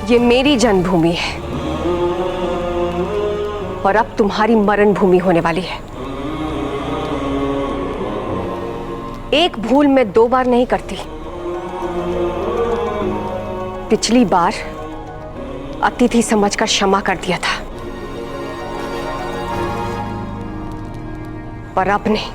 ये मेरी जन्मभूमि है और अब तुम्हारी मरण भूमि होने वाली है। एक भूल मैं 2 बार नहीं करती। पिछली बार अतिथि समझकर क्षमा कर दिया था, पर अब नहीं।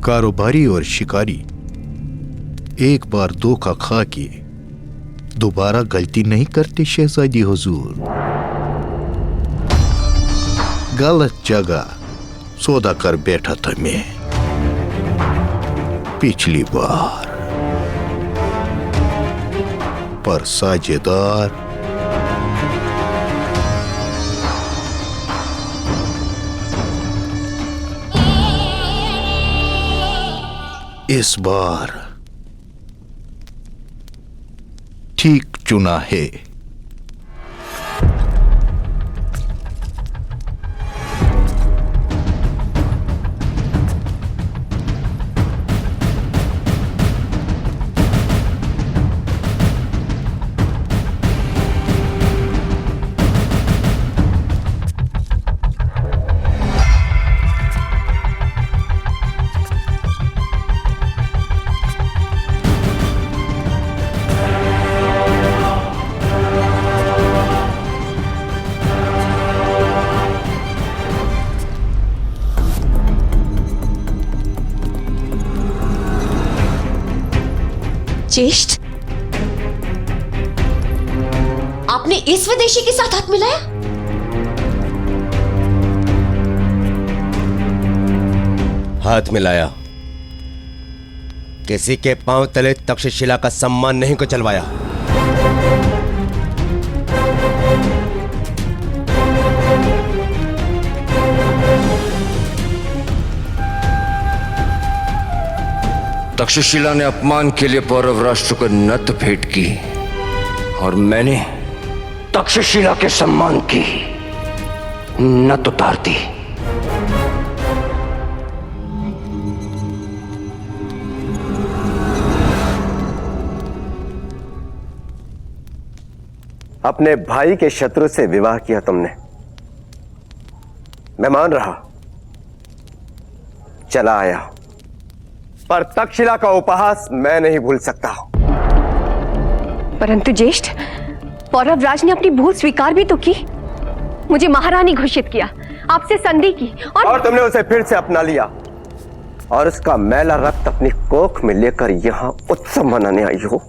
कारोबारी और शिकारी एक बार धोखा खा के दोबारा गलती नहीं करते शहजादी हुजूर। गलत जगह सौदा कर बैठा था मैं पिछली बार, पर साझेदार इस बार ठीक चुना है। ज्येष्ठ, आपने इस विदेशी के साथ हाथ मिलाया? हाथ मिलाया, किसी के पांव तले तक्षशिला का सम्मान नहीं को चलवाया। तक्षशिला ने अपमान के लिए पौरव राष्ट्र को नत भेंट की और मैंने तक्षशिला के सम्मान की नत उतार दी। अपने भाई के शत्रु से विवाह किया तुमने, मैं मान रहा, चला आया, पर तक्षशिला का उपहास मैं नहीं भूल सकता। परंतु ज्येष्ठ, पौरव राज ने अपनी भूल स्वीकार भी तो की, मुझे महारानी घोषित किया, आपसे संधि की और तुमने उसे फिर से अपना लिया और उसका मैला रक्त अपनी कोख में लेकर यहां उत्सव मनाने आई हो।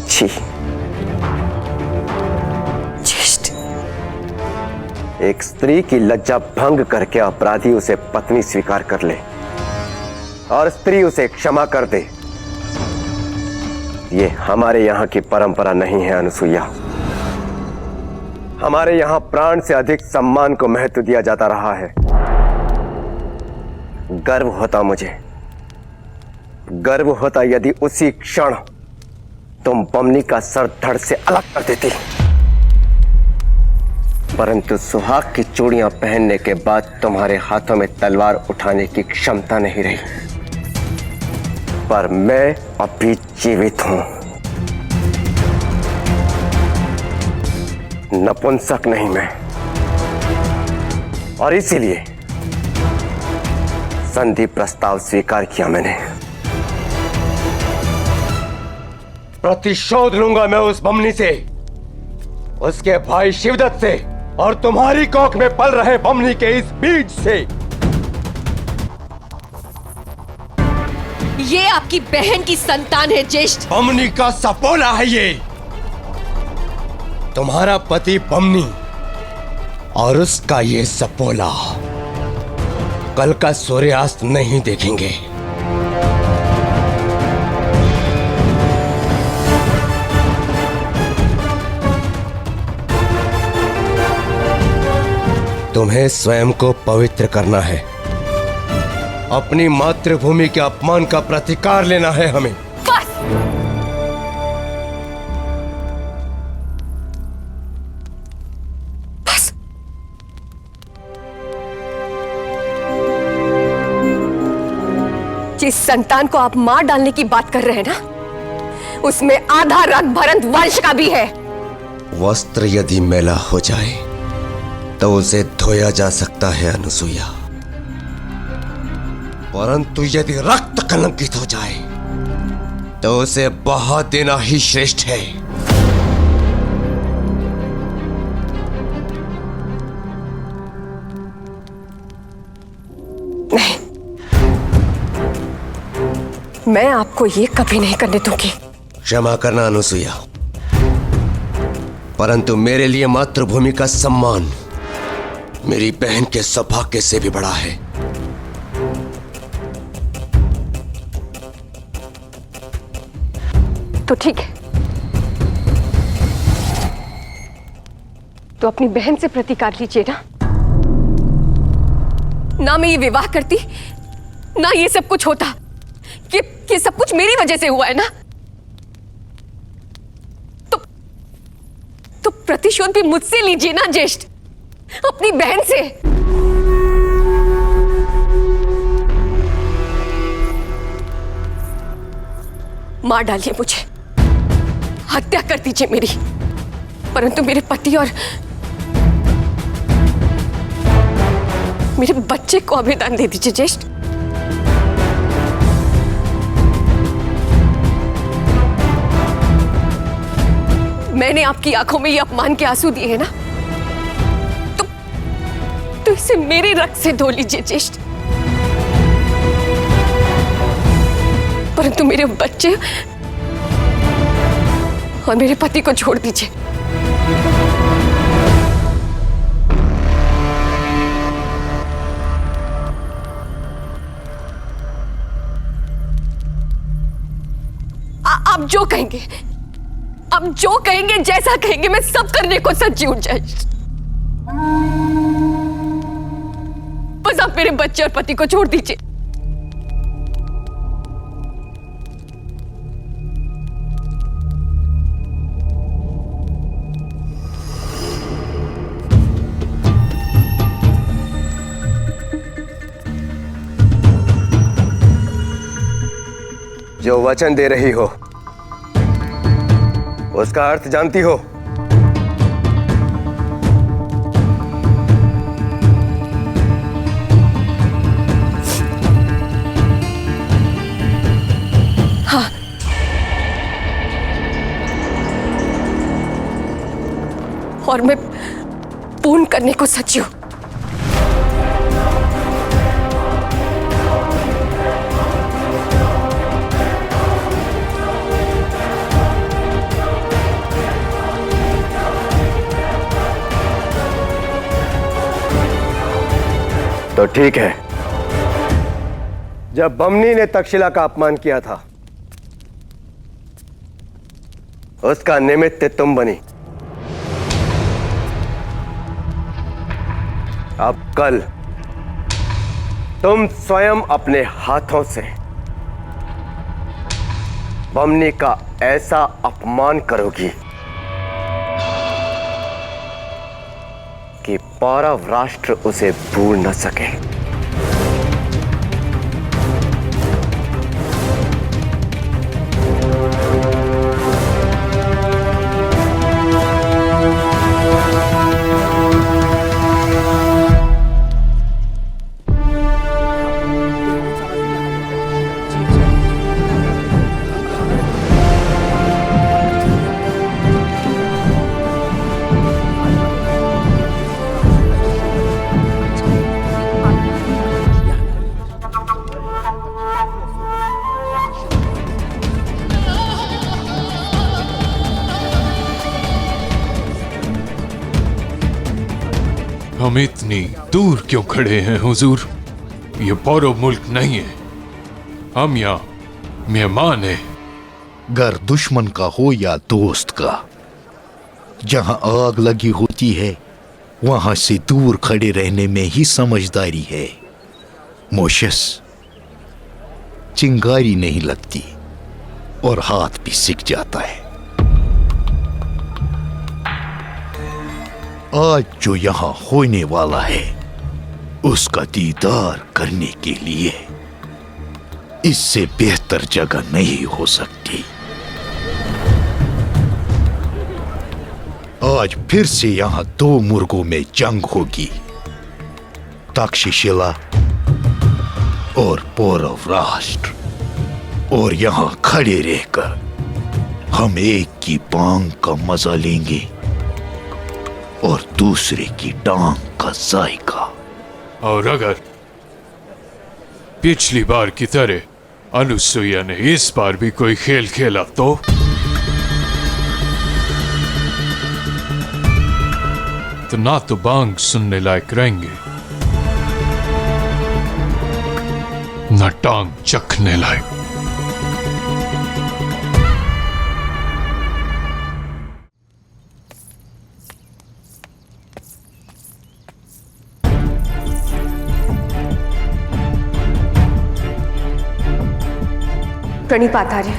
छी, ज्येष्ठ, एक स्त्री की लज्जा भंग करके अपराधी उसे पत्नी स्वीकार कर ले और स्त्री उसे क्षमा कर दे, ये हमारे यहां की परंपरा नहीं है अनुसुईया। हमारे यहां प्राण से अधिक सम्मान को महत्व दिया जाता रहा है। गर्व होता मुझे, गर्व होता यदि उसी क्षण तुम बमनी का सर धड़ से अलग कर देती, परंतु सुहाग की चूड़ियां पहनने के बाद तुम्हारे हाथों में तलवार उठाने की क्षमता नहीं रही। पर मैं अभी जीवित हूं, नपुंसक नहीं मैं, और इसीलिए संधि प्रस्ताव स्वीकार किया मैंने। प्रतिशोध लूंगा मैं उस बमनी से, उसके भाई शिवदत्त से और तुम्हारी कोख में पल रहे बमनी के इस बीज से। ये आपकी बहन की संतान है ज्येष्ठ। बमनी का सपोला है ये, तुम्हारा पति बमनी और उसका ये सपोला कल का सूर्यास्त नहीं देखेंगे। तुम्हें स्वयं को पवित्र करना है, अपनी मातृभूमि के अपमान का प्रतिकार लेना है हमें। बस! जिस संतान को आप मार डालने की बात कर रहे हैं ना, उसमें आधा रक्त भरत वंश का भी है। वस्त्र यदि मैला हो जाए तो उसे धोया जा सकता है अनुसुईया, परंतु यदि रक्त कलंकित हो जाए तो उसे बहा देना ही श्रेष्ठ है। नहीं, मैं आपको ये कभी नहीं करने दूंगी। क्षमा करना अनुसुईया, परंतु मेरे लिए मातृभूमि का सम्मान मेरी बहन के सौभाग्य से भी बड़ा है। तो ठीक है, तो अपनी बहन से प्रतिकार लीजिए ना। ना मैं ये विवाह करती, ना ये सब कुछ होता। कि सब कुछ मेरी वजह से हुआ है ना, तो प्रतिशोध भी मुझसे लीजिए ना ज्येष्ठ, अपनी बहन से। मार डालिए मुझे, हत्या कर दीजिए मेरी, परंतु मेरे पति और मेरे बच्चे को अभिदान दे दीजिए ज्येष्ठ। मैंने आपकी आंखों में ये अपमान के आंसू दिए हैं ना, तो इसे मेरे रक्त से धो लीजिए ज्येष्ठ, परंतु मेरे बच्चे और मेरे पति को छोड़ दीजिए। आप जो कहेंगे, आप जो कहेंगे, जैसा कहेंगे, मैं सब करने को सच्ची हूं ज्येष्ठ। बस आप मेरे बच्चे और पति को छोड़ दीजिए। जो वचन दे रही हो उसका अर्थ जानती हो? हाँ, और मैं पूर्ण करने को सच्ची हूं। तो ठीक है, जब बमनी ने तक्षशिला का अपमान किया था, उसका निमित्त तुम बनी। अब कल तुम स्वयं अपने हाथों से बमनी का ऐसा अपमान करोगी कि पौरव राष्ट्र उसे भूल न सके। हम इतनी दूर क्यों खड़े हैं हुजूर? ये पौरव मुल्क नहीं है, हम यहाँ मेहमान हैं। घर दुश्मन का हो या दोस्त का, जहां आग लगी होती है वहां से दूर खड़े रहने में ही समझदारी है। मोशस, चिंगारी नहीं लगती और हाथ भी सिक जाता है। आज जो यहां होने वाला है उसका दीदार करने के लिए इससे बेहतर जगह नहीं हो सकती। आज फिर से यहां दो मुर्गों में जंग होगी, तक्षशिला और पौरव राष्ट्र। और यहां खड़े रहकर हम एक की बांग का मजा लेंगे और दूसरे की टांग का जायका। और अगर पिछली बार की तरह अनुसुईया ने इस बार भी कोई खेल खेला तो ना तो बांग सुनने लायक रहेंगे, ना टांग चखने लायक। प्रणीप आचार्य।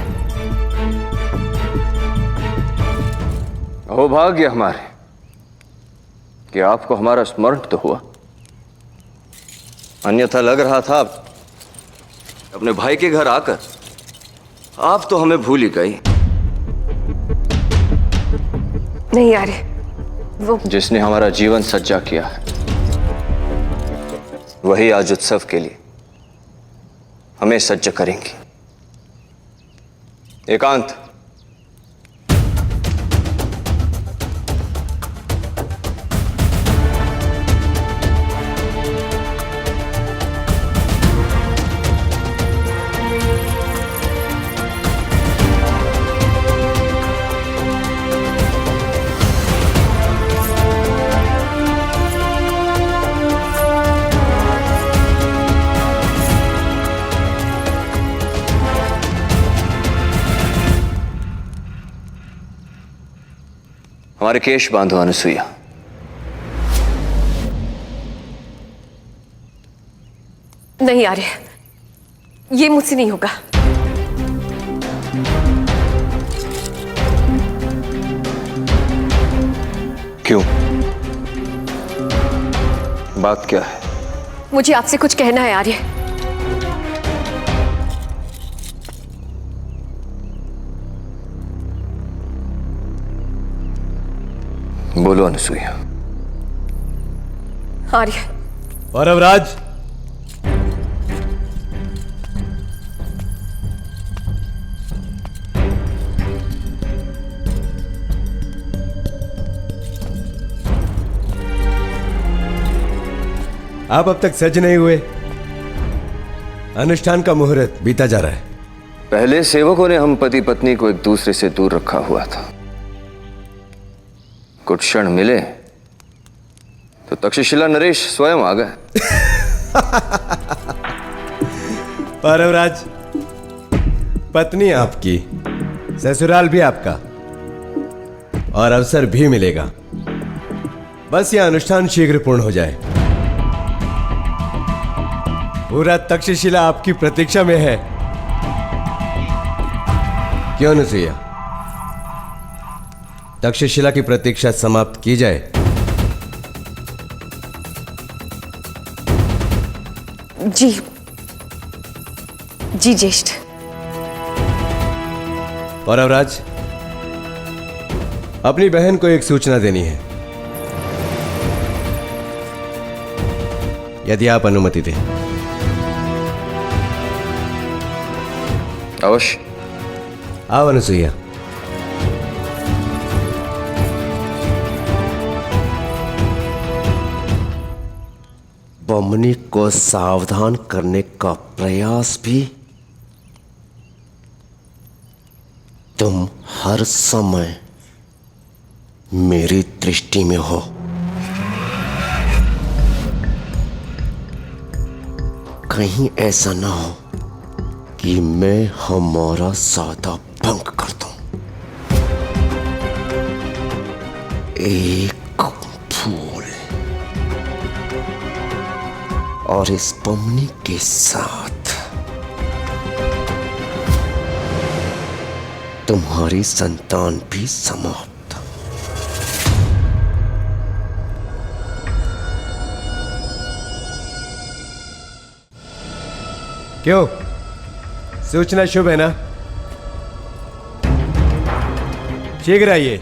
अहोभाग्य हमारे कि आपको हमारा स्मरण तो हुआ, अन्यथा लग रहा था अपने भाई के घर आकर आप तो हमें भूल ही गई। नहीं आर्य, वो जिसने हमारा जीवन सज्जा किया है वही आज उत्सव के लिए हमें सज्ज करेंगी। एकांत। हमारे केश बांधो अनुसुईया। नहीं आर्य, ये मुझसे नहीं होगा। क्यों? बात क्या है? मुझे आपसे कुछ कहना है आर्य। बोलो अनुसुईया। आर्य। पौरवराज, आप अब तक सज नहीं हुए। अनुष्ठान का मुहूर्त बीता जा रहा है। पहले सेवकों ने हम पति पत्नी को एक दूसरे से दूर रखा हुआ था। कुछ क्षण मिले तो तक्षशिला नरेश स्वयं आ गए। पौरवराज, पत्नी आपकी, ससुराल भी आपका, और अवसर भी मिलेगा। बस यह अनुष्ठान शीघ्र पूर्ण हो जाए। पूरा तक्षशिला आपकी प्रतीक्षा में है। क्यों अनुसुईया, तक्षशिला की प्रतीक्षा समाप्त की जाए? जी जी ज्येष्ठ। पौरवराज, अपनी बहन को एक सूचना देनी है, यदि आप अनुमति दें। अवश्य। आओ अनुसुईया। बमनी को सावधान करने का प्रयास भी तुम हर समय मेरी दृष्टि में हो। कहीं ऐसा ना हो कि मैं हमारा सादा भंग कर दूं। एक फूल और इस बमनी के साथ तुम्हारी संतान भी समाप्त। क्यों, सूचना शुभ है ना? शीघ्र आइए,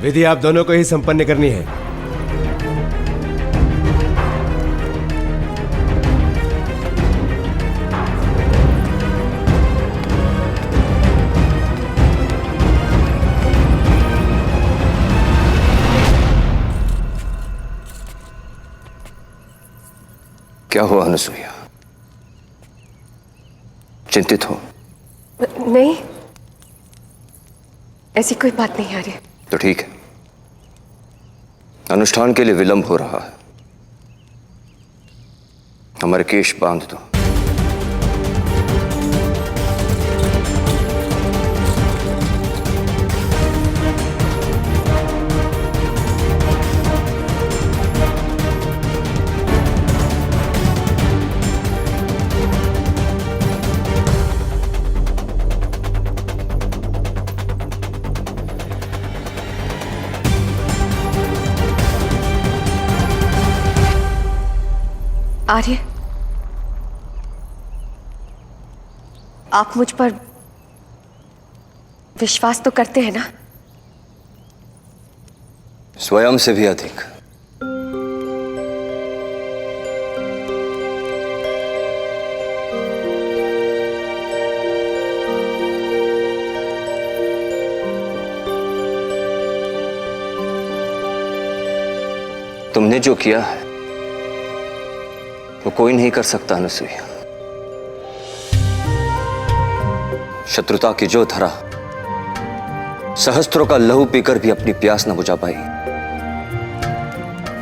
विधि आप दोनों को ही संपन्न करनी है। क्या हुआ अनसुईया? चिंतित हो? नहीं, ऐसी कोई बात नहीं आ रही। तो ठीक है, अनुष्ठान के लिए विलंब हो रहा है, हमारे केश बांध दो। आर्य, आप मुझ पर विश्वास तो करते हैं ना? स्वयं से भी अधिक। तुमने जो किया है वो कोई नहीं कर सकता अनसुईया। शत्रुता की जो धरा सहस्त्रों का लहू पीकर भी अपनी प्यास न बुझा पाई,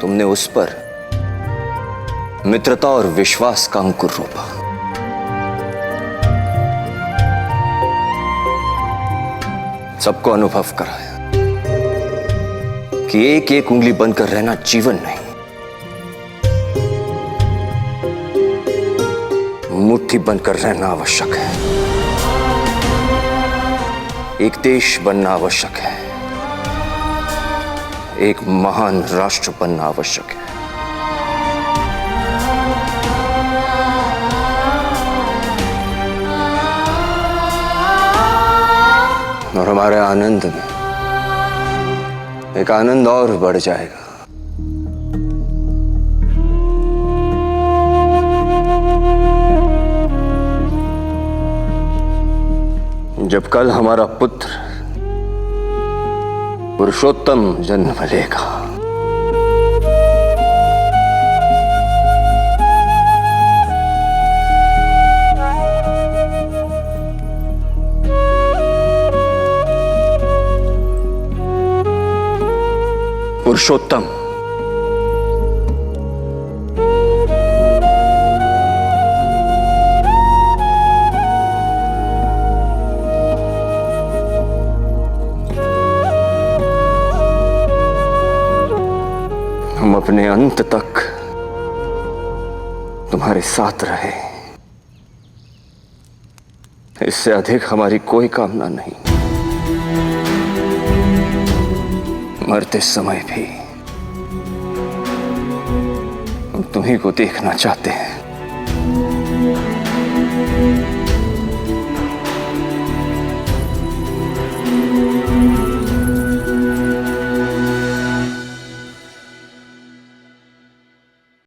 तुमने उस पर मित्रता और विश्वास का अंकुर रोपा। सबको अनुभव कराया कि एक एक उंगली बनकर रहना जीवन नहीं, मुट्ठी बनकर रहना आवश्यक है। एक देश बनना आवश्यक है, एक महान राष्ट्र बनना आवश्यक है। और हमारे आनंद में एक आनंद और बढ़ जाएगा। जब कल हमारा पुत्र पुरुषोत्तम जन्म लेगा, पुरुषोत्तम हम अपने अंत तक तुम्हारे साथ रहे, इससे अधिक हमारी कोई कामना नहीं। मरते समय भी हम तुम्हीं को देखना चाहते हैं।